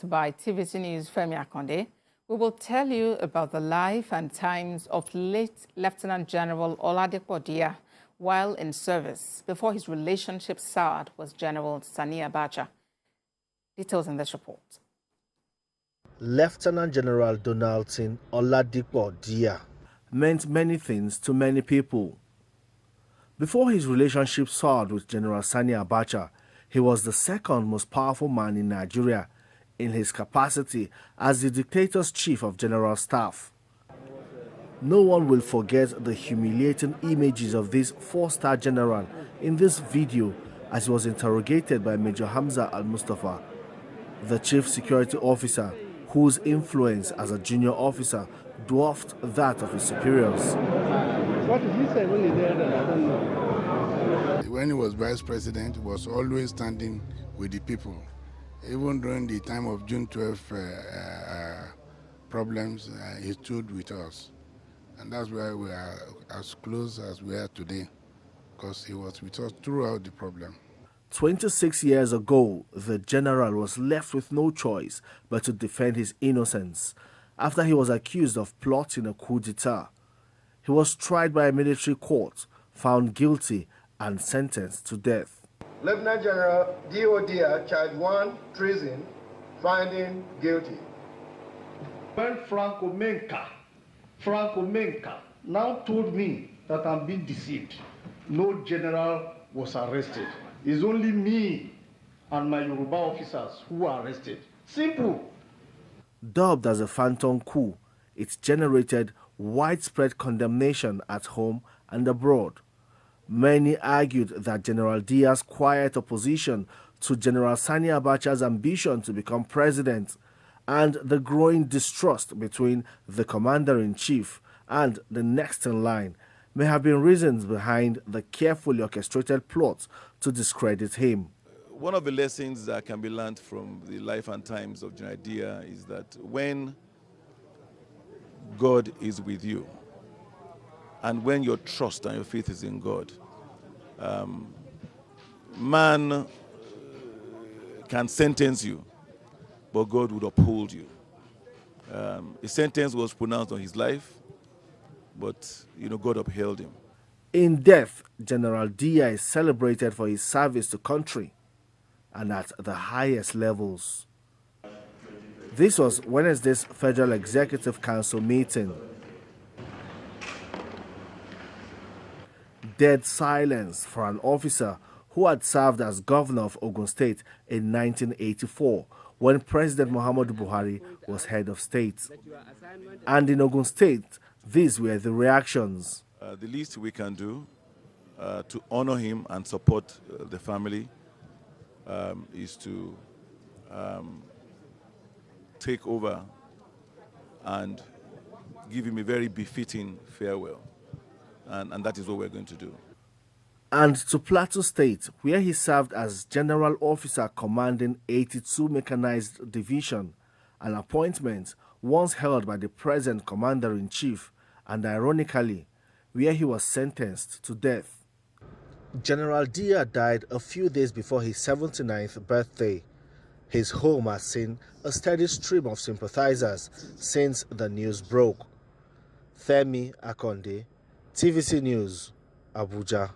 By TVC News Femi Akonde, we will tell you about the life and times of late Lieutenant General Oladipo Diyawhile while in service before his relationship soured with General Sani Abacha. Details in this report. Lieutenant General Donaldson Oladipo Diyawhile meant many things to many people. Before his relationship soured with General Sani Abacha, he was the second most powerful man in Nigeria in his capacity as the dictator's chief of general staff. No one will forget the humiliating images of this four-star general in this video as he was interrogated by Major Hamza Al-Mustafa, the chief security officer whose influence as a junior officer dwarfed that of his superiors. What did he say when he did that? I don't know. When he was vice president, he was always standing with the people. Even during the time of June 12 problems, he stood with us. And that's why we are as close as we are today, because he was with us throughout the problem. 26 years ago, the general was left with no choice but to defend his innocence after he was accused of plotting a coup d'etat. He was tried by a military court, found guilty, and sentenced to death. Lieutenant General Diya, charge 1, treason, finding guilty. When Franco Menka now told me that I'm being deceived, no general was arrested. It's only me and my Yoruba officers who were arrested. Simple. Dubbed as a phantom coup, it generated widespread condemnation at home and abroad. Many argued that General Diya's quiet opposition to General Sani Abacha's ambition to become president and the growing distrust between the commander-in-chief and the next in line may have been reasons behind the carefully orchestrated plot to discredit him. One of the lessons that can be learned from the life and times of General Diya is that when God is with you, and when your trust and your faith is in God, man can sentence you, but God would uphold you. A sentence was pronounced on his life, but God upheld him. In death, General Diya is celebrated for his service to country and at the highest levels. This was Wednesday's Federal Executive Council meeting. Dead silence for an officer who had served as governor of Ogun State in 1984 when President Muhammadu Buhari was head of state. And in Ogun State, these were the reactions. The least we can do to honor him and support the family is to take over and give him a very befitting farewell. And that is what we're going to do. And to Plateau State, where he served as General Officer commanding 82 Mechanized Division, an appointment once held by the present Commander-in-Chief, and ironically, where he was sentenced to death. General Diya died a few days before his 79th birthday. His home has seen a steady stream of sympathizers since the news broke. Femi Akonde, TVC News, Abuja.